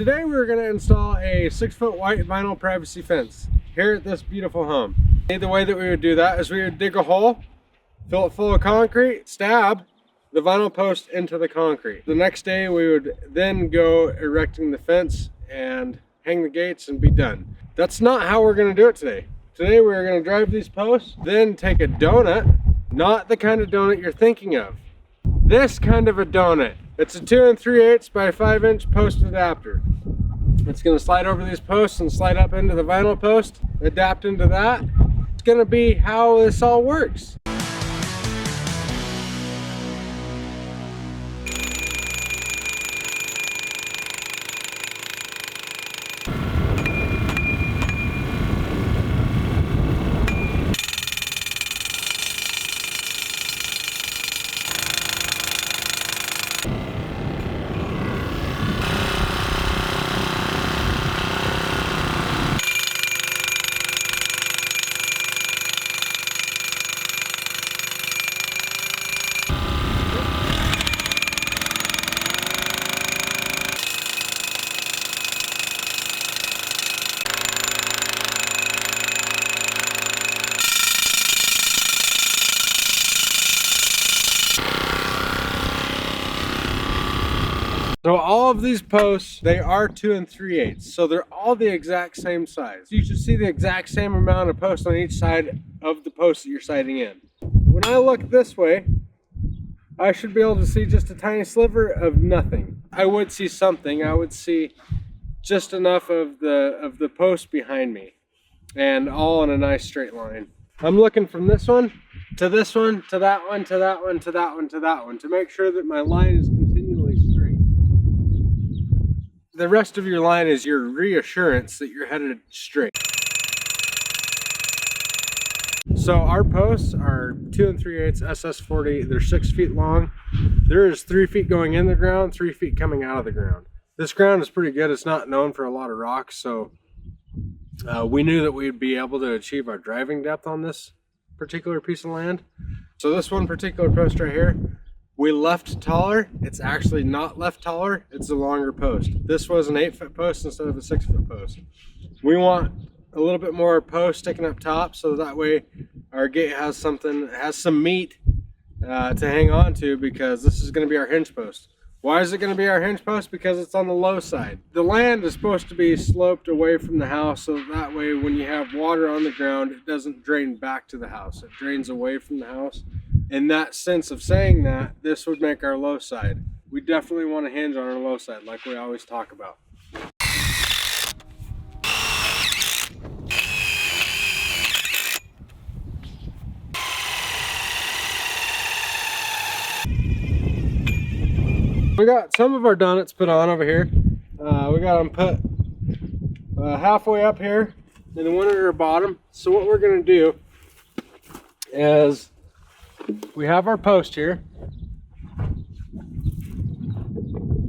Today we're going to install a 6-foot white vinyl privacy fence here at this beautiful home. The way that we would do that is we would dig a hole, fill it full of concrete, stab the vinyl post into the concrete. The next day we would then go erecting the fence and hang the gates and be done. That's not how we're going to do it today. Today we're going to drive these posts, then take a donut, not the kind of donut you're thinking of. This kind of a donut. It's a 2 3/8 by 5-inch post adapter. It's going to slide over these posts and slide up into the vinyl post, adapt into that. It's going to be how this all works. So all of these posts, they are 2 3/8, so they're all the exact same size. You should see the exact same amount of posts on each side of the post that you're siding in. When I look this way, I should be able to see just a tiny sliver of nothing. I would see something. I would see just enough of the post behind me, and all in a nice straight line. I'm looking from this one to this one to that one to that one to that one to that one to make sure that my line is continually straight. The rest of your line is your reassurance that you're headed straight. So our posts are 2 3/8 SS40. They're 6 feet long. There is 3 feet going in the ground, 3 feet coming out of the ground. This ground is pretty good. It's not known for a lot of rocks, so we knew that we'd be able to achieve our driving depth on this particular piece of land. So this one particular post right here, we left taller. It's actually not left taller, it's a longer post. This was an 8-foot post instead of a 6-foot post. We want a little bit more post sticking up top, so that way our gate has some meat to hang on to, because this is going to be our hinge post. Why is it going to be our hinge post? Because it's on the low side. The land is supposed to be sloped away from the house, so that way when you have water on the ground, it doesn't drain back to the house. It drains away from the house. In that sense of saying that, this would make our low side. We definitely want to hinge on our low side, like we always talk about. We got some of our donuts put on over here. We got them put halfway up here and then one at our bottom. So what we're going to do is we have our post here.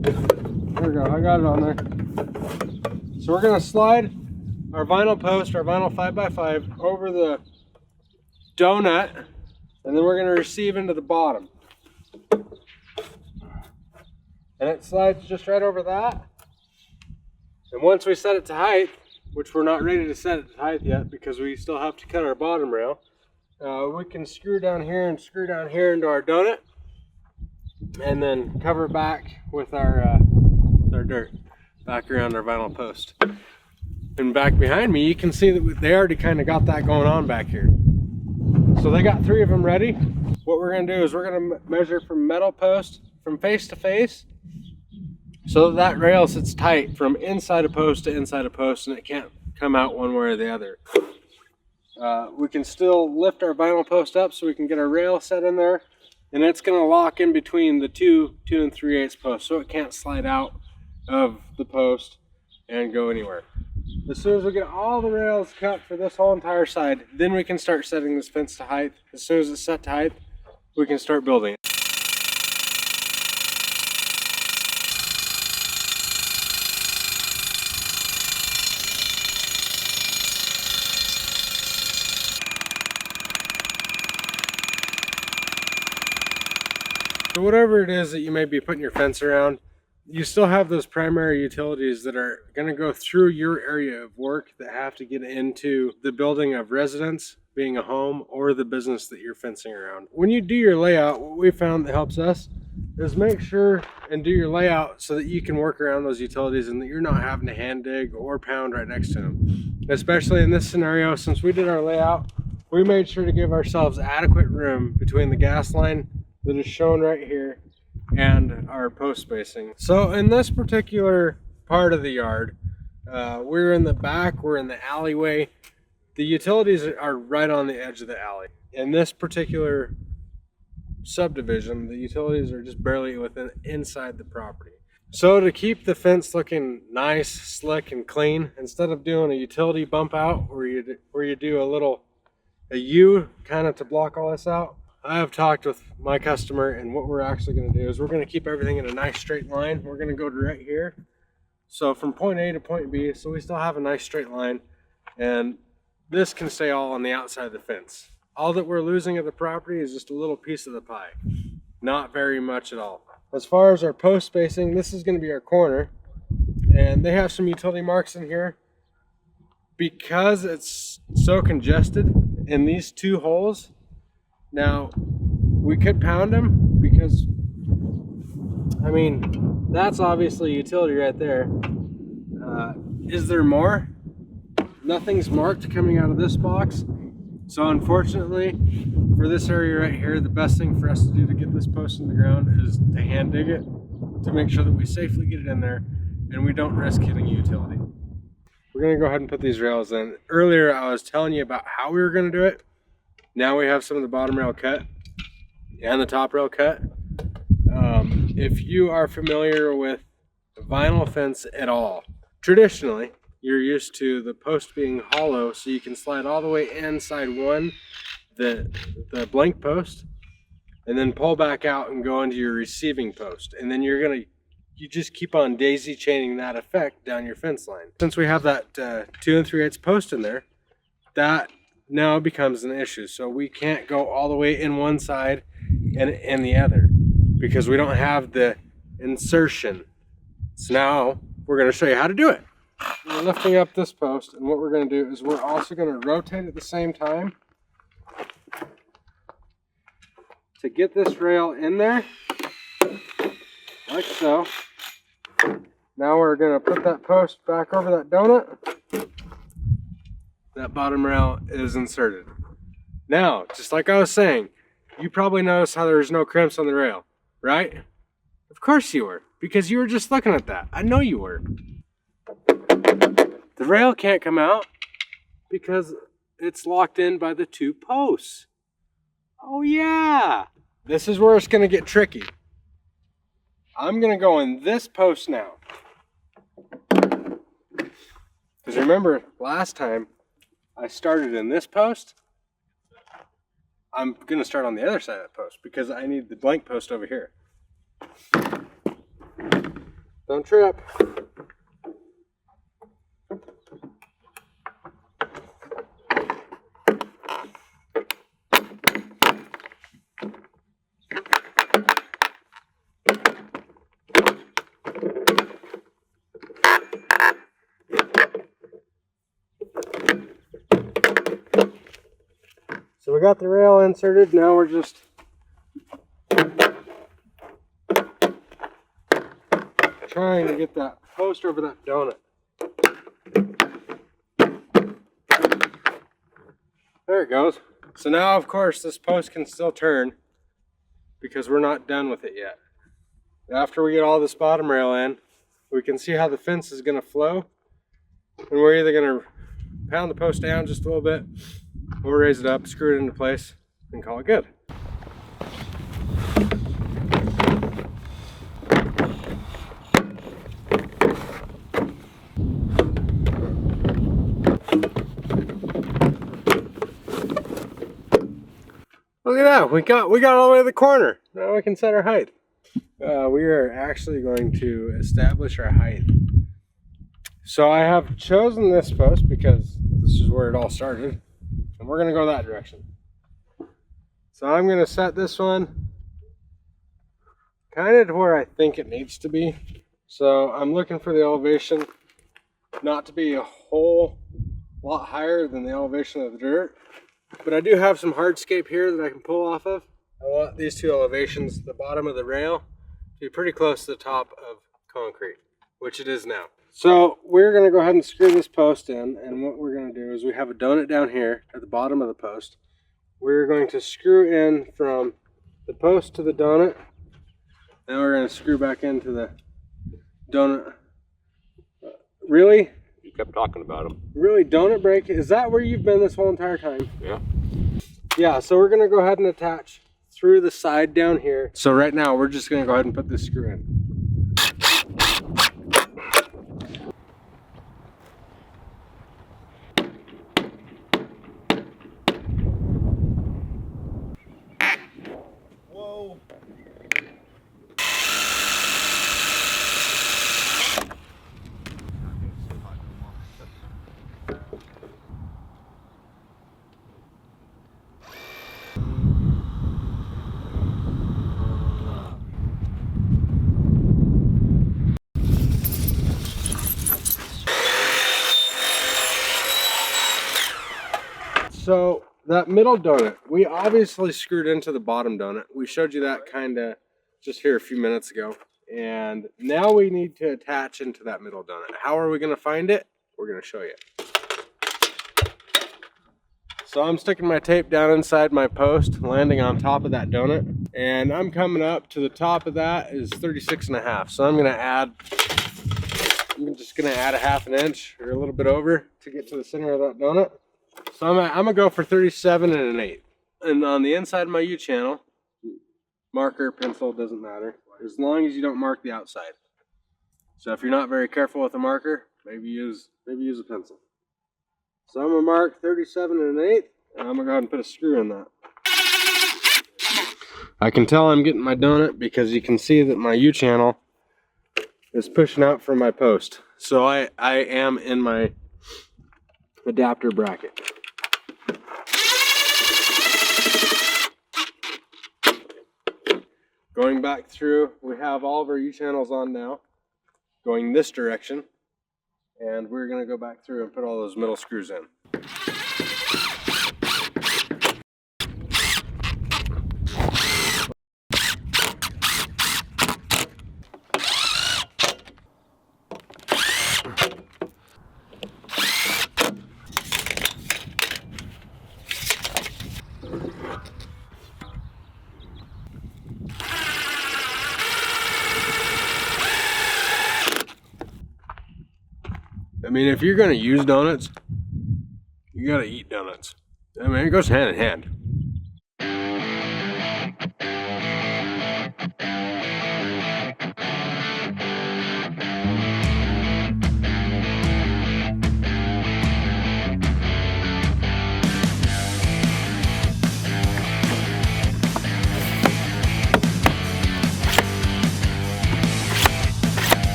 There we go, I got it on there. So we're going to slide our vinyl post, our vinyl 5x5 over the donut, and then we're going to receive into the bottom. And it slides just right over that. And once we set it to height, which we're not ready to set it to height yet because we still have to cut our bottom rail, we can screw down here and screw down here into our donut, and then cover back with our dirt back around our vinyl post. And back behind me, you can see that they already kind of got that going on back here. So they got 3 of them ready. What we're going to do is we're going to measure from metal post from face to face, so that rail sits tight from inside a post to inside a post, and it can't come out one way or the other. We can still lift our vinyl post up so we can get our rail set in there, and it's going to lock in between the 2 3/8 posts, so it can't slide out of the post and go anywhere. As soon as we get all the rails cut for this whole entire side, then we can start setting this fence to height. As soon as it's set to height, we can start building it. So whatever it is that you may be putting your fence around, you still have those primary utilities that are going to go through your area of work that have to get into the building of residence, being a home, or the business that you're fencing around. When you do your layout, what we found that helps us is make sure and do your layout so that you can work around those utilities and that you're not having to hand dig or pound right next to them. Especially in this scenario, since we did our layout, we made sure to give ourselves adequate room between the gas line that is shown right here and our post spacing. So in this particular part of the yard, we're in the back, we're in the alleyway. The utilities are right on the edge of the alley. In this particular subdivision, the utilities are just barely inside the property. So to keep the fence looking nice, slick, and clean, instead of doing a utility bump out where you do a U kind of to block all this out, I have talked with my customer, and what we're actually going to do is we're going to keep everything in a nice straight line. We're going to go to right here. So from point A to point B, so we still have a nice straight line, and this can stay all on the outside of the fence. All that we're losing of the property is just a little piece of the pie. Not very much at all. As far as our post spacing, this is going to be our corner, and they have some utility marks in here. Because it's so congested in these two holes, now we could pound them because, I mean, that's obviously utility right there. Is there more? Nothing's marked coming out of this box. So unfortunately, for this area right here, the best thing for us to do to get this post in the ground is to hand dig it to make sure that we safely get it in there and we don't risk hitting a utility. We're going to go ahead and put these rails in. Earlier, I was telling you about how we were going to do it. Now we have some of the bottom rail cut and the top rail cut. If you are familiar with vinyl fence at all, traditionally, you're used to the post being hollow, so you can slide all the way inside the blank post, and then pull back out and go into your receiving post. And then you just keep on daisy chaining that effect down your fence line. Since we have that 2 3/8 post in there, that now becomes an issue. So we can't go all the way in one side and in the other because we don't have the insertion. So now we're going to show you how to do it. We're lifting up this post, and what we're going to do is we're also going to rotate at the same time to get this rail in there, like so. Now we're going to put that post back over that donut. That bottom rail is inserted. Now, just like I was saying, you probably noticed how there's no crimps on the rail, right? Of course you were, because you were just looking at that. I know you were. The rail can't come out because it's locked in by the 2 posts. Oh yeah! This is where it's going to get tricky. I'm going to go in this post now. Because remember, last time I started in this post, I'm going to start on the other side of that post because I need the blank post over here. Don't trip. So we got the rail inserted, now we're just trying to get that post over that donut. There it goes. So now, of course, this post can still turn because we're not done with it yet. After we get all this bottom rail in, we can see how the fence is going to flow. And we're either going to pound the post down just a little bit, or raise it up, screw it into place, and call it good. Look at that, we got all the way to the corner. Now we can set our height. We are actually going to establish our height. So I have chosen this post because this is where it all started, and we're going to go that direction. So I'm going to set this one kind of to where I think it needs to be. So I'm looking for the elevation not to be a whole lot higher than the elevation of the dirt, but I do have some hardscape here that I can pull off of. I want these two elevations, the bottom of the rail, to be pretty close to the top of concrete, which it is now. So we're going to go ahead and screw this post in, and what we're going to do is we have a donut down here at the bottom of the post. We're going to screw in from the post to the donut. Now we're going to screw back into the donut. Really? You kept talking about them. Really, donut break? Is that where you've been this whole entire time? Yeah. Yeah, so we're going to go ahead and attach through the side down here. So right now we're just going to go ahead and put this screw in. Whoa. So that middle donut, we obviously screwed into the bottom donut. We showed you that kind of just here a few minutes ago. And now we need to attach into that middle donut. How are we going to find it? We're going to show you. So I'm sticking my tape down inside my post, landing on top of that donut. And I'm coming up to the top of that is 36.5. So I'm just going to add a ½ inch or a little bit over to get to the center of that donut. So I'm going to go for 37 1/8. And on the inside of my U-channel, marker, pencil, doesn't matter, as long as you don't mark the outside. So if you're not very careful with a marker, maybe use a pencil. So I'm going to mark 37 1/8, and I'm going to go ahead and put a screw in that. I can tell I'm getting my donut because you can see that my U-channel is pushing out from my post. So I am in my adapter bracket. Going back through, we have all of our U-channels on now, going this direction, and we're going to go back through and put all those middle screws in. I mean, if you're going to use donuts, you got to eat donuts. I mean, it goes hand in hand.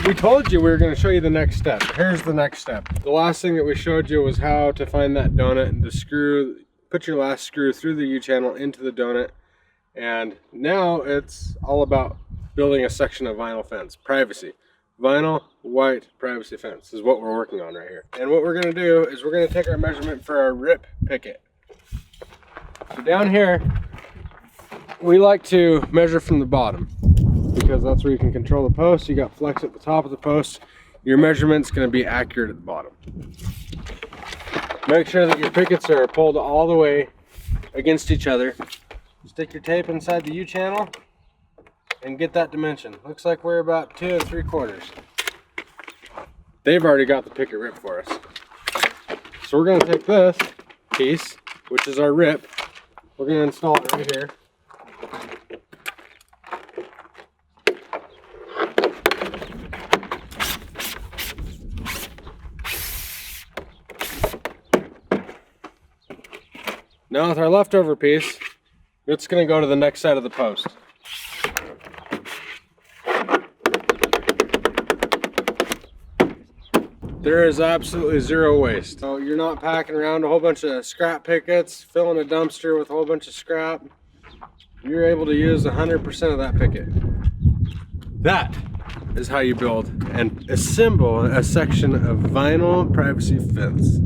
We told you we were going to show you the next step. Here's the next step. The last thing that we showed you was how to find that donut and to put your last screw through the U-channel into the donut. And now it's all about building a section of vinyl fence. Privacy. Vinyl, white, privacy fence is what we're working on right here. And what we're going to do is we're going to take our measurement for our rip picket. So down here, we like to measure from the bottom, because that's where you can control the post. You got flex at the top of the post. Your measurement's going to be accurate at the bottom. Make sure that your pickets are pulled all the way against each other. Stick your tape inside the U-channel and get that dimension. Looks like we're about 2 3/4. They've already got the picket rip for us. So we're going to take this piece, which is our rip. We're going to install it right here. Now with our leftover piece, it's going to go to the next side of the post. There is absolutely zero waste. So you're not packing around a whole bunch of scrap pickets, filling a dumpster with a whole bunch of scrap. You're able to use 100% of that picket. That is how you build and assemble a section of vinyl privacy fence.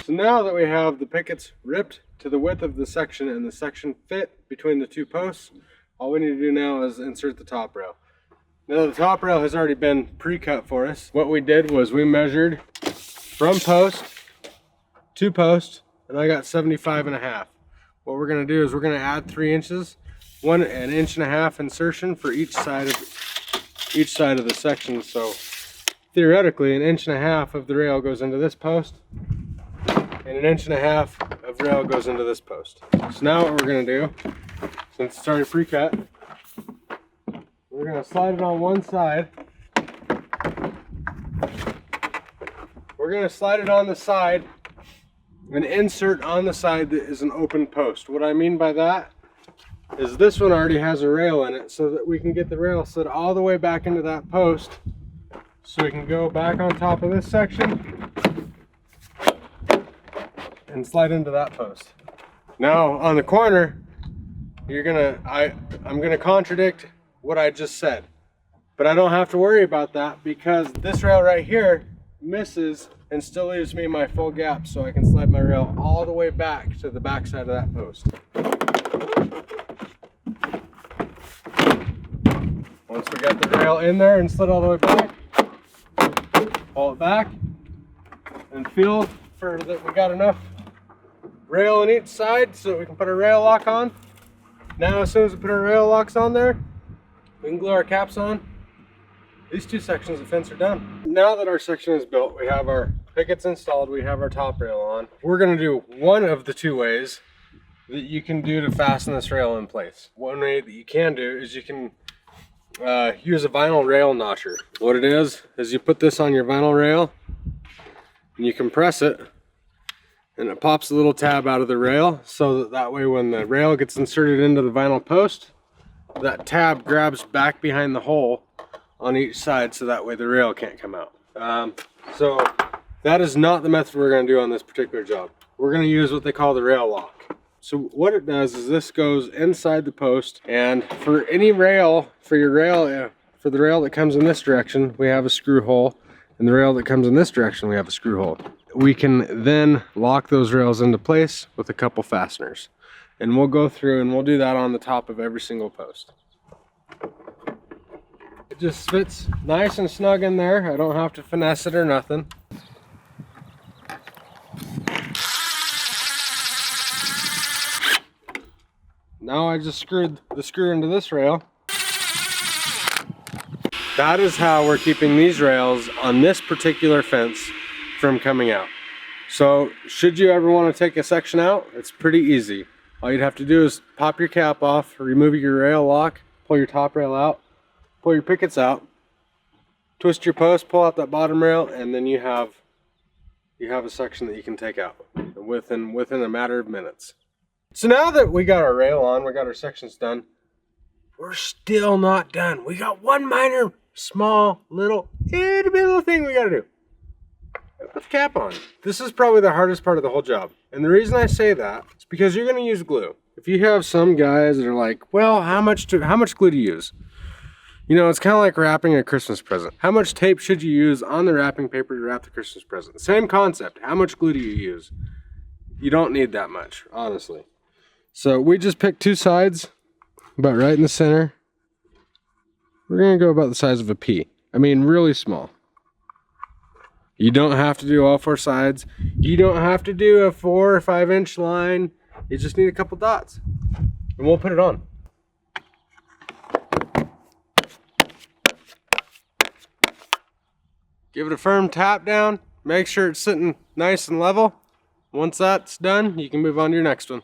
So now that we have the pickets ripped to the width of the section and the section fit between the two posts, all we need to do now is insert the top rail. Now the top rail has already been pre-cut for us. What we did was we measured from post to post, and I got 75.5. What we're gonna do is we're gonna add 3 inches, an inch and a half insertion for each side of the section. So theoretically, an inch and a half of the rail goes into this post, and an inch and a half of rail goes into this post. So now what we're gonna do, since it's already pre-cut, we're gonna slide it on one side. We're gonna slide it on the side and insert on the side that is an open post. What I mean by that is this one already has a rail in it, so that we can get the rail slid all the way back into that post, so we can go back on top of this section and slide into that post. Now on the corner, I'm gonna contradict what I just said, but I don't have to worry about that because this rail right here misses and still leaves me my full gap, so I can slide my rail all the way back to the back side of that post. Once we got the rail in there and slid all the way back, pull it back and feel for that we got enough rail on each side so that we can put a rail lock on. Now as soon as we put our rail locks on there, we can glue our caps on. These 2 sections of fence are done. Now that our section is built, we have our pickets installed, we have our top rail on. We're gonna do one of the 2 ways that you can do to fasten this rail in place. One way that you can do is you can use a vinyl rail notcher. What it is you put this on your vinyl rail and you compress it, and it pops a little tab out of the rail, so that way when the rail gets inserted into the vinyl post, that tab grabs back behind the hole on each side, so that way the rail can't come out. So that is not the method we're going to do on this particular job. We're going to use what they call the rail lock. So what it does is this goes inside the post, and for any rail, for the rail that comes in this direction, we have a screw hole, and the rail that comes in this direction, we have a screw hole. We can then lock those rails into place with a couple fasteners, and we'll go through and we'll do that on the top of every single post. It just fits nice and snug in there. I don't have to finesse it or nothing. Now I just screwed the screw into this rail. That is how we're keeping these rails on this particular fence from coming out. So should you ever want to take a section out, it's pretty easy. All you'd have to do is pop your cap off, remove your rail lock, pull your top rail out, pull your pickets out, twist your post, pull out that bottom rail, and then you have a section that you can take out within a matter of minutes. So now that we got our rail on, we got our sections done, we're still not done. We got one minor, small, little, itty bitty little thing we gotta do. Put the cap on. This is probably the hardest part of the whole job. And the reason I say that is because you're gonna use glue. If you have some guys that are like, well, how much glue do you use? You know, it's kind of like wrapping a Christmas present. How much tape should you use on the wrapping paper to wrap the Christmas present? Same concept. How much glue do you use? You don't need that much, honestly. So we just picked 2 sides, about right in the center. We're gonna go about the size of a pea. I mean, really small. You don't have to do all 4 sides. You don't have to do a 4 or 5 inch line. You just need a couple dots. And we'll put it on. Give it a firm tap down. Make sure it's sitting nice and level. Once that's done, you can move on to your next one.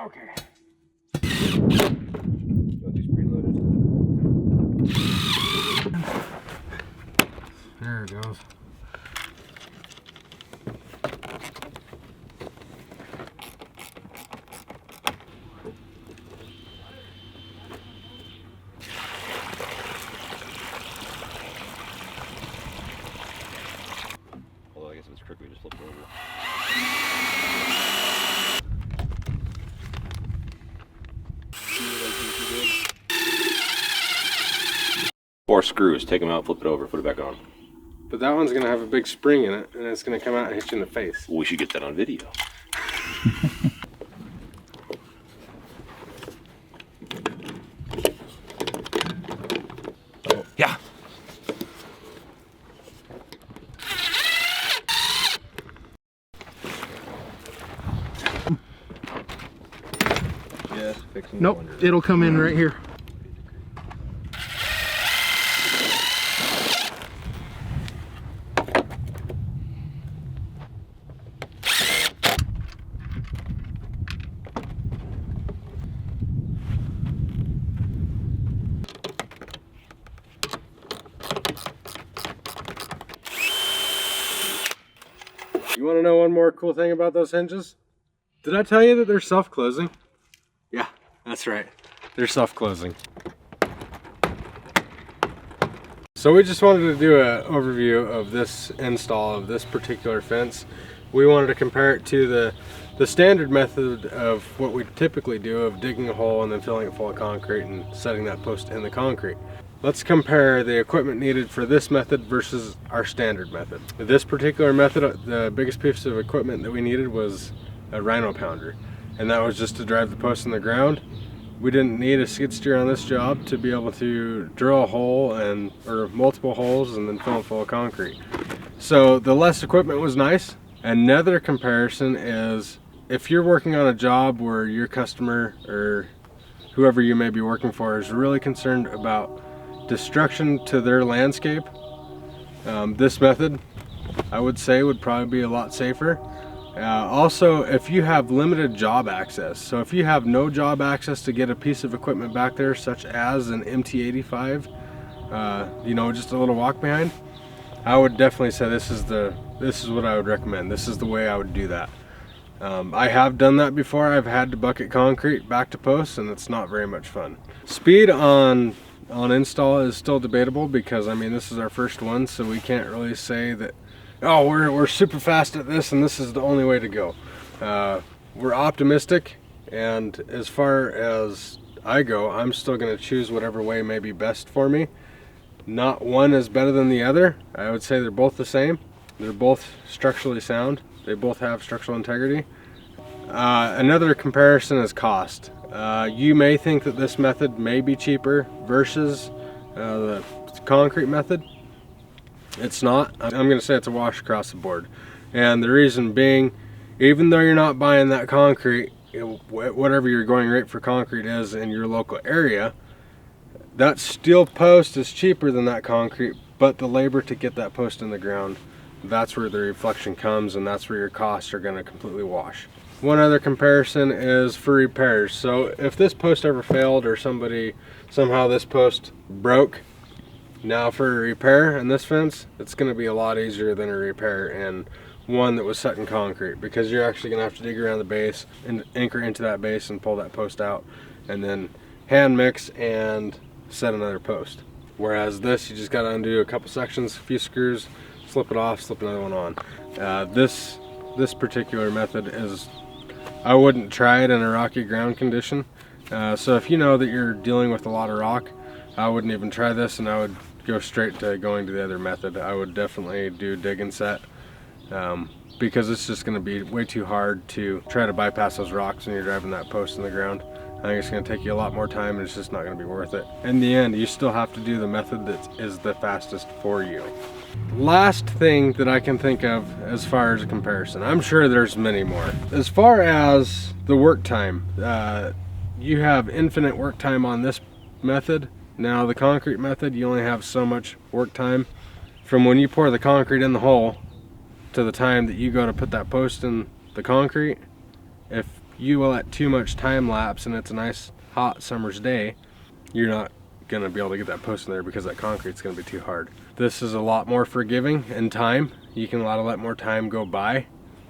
Okay. There it goes. screws. Take them out, flip it over, put it back on. But that one's gonna have a big spring in it, and it's gonna come out and hit you in the face. We should get that on video. Yeah. Nope, it'll come in right here. You want to know one more cool thing about those hinges? Did I tell you that they're self-closing? Yeah, that's right. They're self-closing. So we just wanted to do an overview of this install of this particular fence. We wanted to compare it to the standard method of what we typically do of digging a hole and then filling it full of concrete and setting that post in the concrete. Let's compare the equipment needed for this method versus our standard method. This particular method, the biggest piece of equipment that we needed was a rhino pounder, and that was just to drive the post in the ground. We didn't need a skid steer on this job to be able to drill a hole or multiple holes and then fill it full of concrete. So the less equipment was nice. Another comparison is if you're working on a job where your customer or whoever you may be working for is really concerned about destruction to their landscape, this method I would say would probably be a lot safer. Also, if you have limited job access, so if you have no job access to get a piece of equipment back there such as an MT85, you know, just a little walk behind, I would definitely say this is what I would recommend. This is the way I would do that. I have done that before. I've had to bucket concrete back to posts, and it's not very much fun. Speed on install is still debatable because, I mean, this is our first one, so we can't really say that, oh, we're super fast at this and this is the only way to go. We're optimistic, and as far as I go, I'm still going to choose whatever way may be best for me. Not one is better than the other. I would say they're both the same. They're both structurally sound. They both have structural integrity. Another comparison is cost. You may think that this method may be cheaper versus the concrete method. It's not. I'm going to say it's a wash across the board. And the reason being, even though you're not buying that concrete, whatever your going rate for concrete is in your local area, that steel post is cheaper than that concrete, but the labor to get that post in the ground, that's where the reflection comes, and that's where your costs are going to completely wash. One other comparison is for repairs. So if this post ever failed or somehow this post broke, now for a repair in this fence, it's going to be a lot easier than a repair in one that was set in concrete, because you're actually going to have to dig around the base and anchor into that base and pull that post out and then hand mix and set another post. Whereas this, you just got to undo a couple sections, a few screws, slip it off, slip another one on. This particular method is, I wouldn't try it in a rocky ground condition. So if you know that you're dealing with a lot of rock, I wouldn't even try this, and I would go straight to going to the other method. I would definitely do dig and set, because it's just going to be way too hard to try to bypass those rocks when you're driving that post in the ground. I think it's going to take you a lot more time, and it's just not going to be worth it. In the end, you still have to do the method that is the fastest for you. Last thing that I can think of as far as a comparison, I'm sure there's many more. As far as the work time, you have infinite work time on this method. Now the concrete method, you only have so much work time from when you pour the concrete in the hole to the time that you go to put that post in the concrete. If you let too much time lapse and it's a nice hot summer's day, you're not going to be able to get that post in there because that concrete's going to be too hard. This is a lot more forgiving in time. You can let more time go by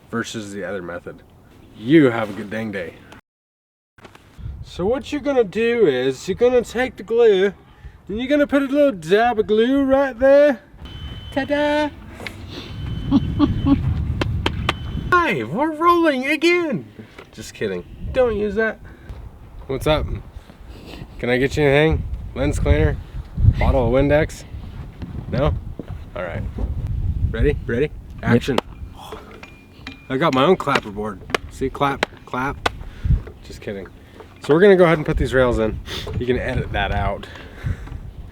versus the other method. You have a good dang day. So what you're gonna do is you're gonna take the glue and you're gonna put a little dab of glue right there. Ta-da! Hi, we're rolling again. Just kidding. Don't use that. What's up? Can I get you anything? Lens cleaner? Bottle of Windex? No? All right. Ready? Ready? Action. I got my own clapperboard. See, clap, clap. Just kidding. So we're gonna go ahead and put these rails in. You can edit that out.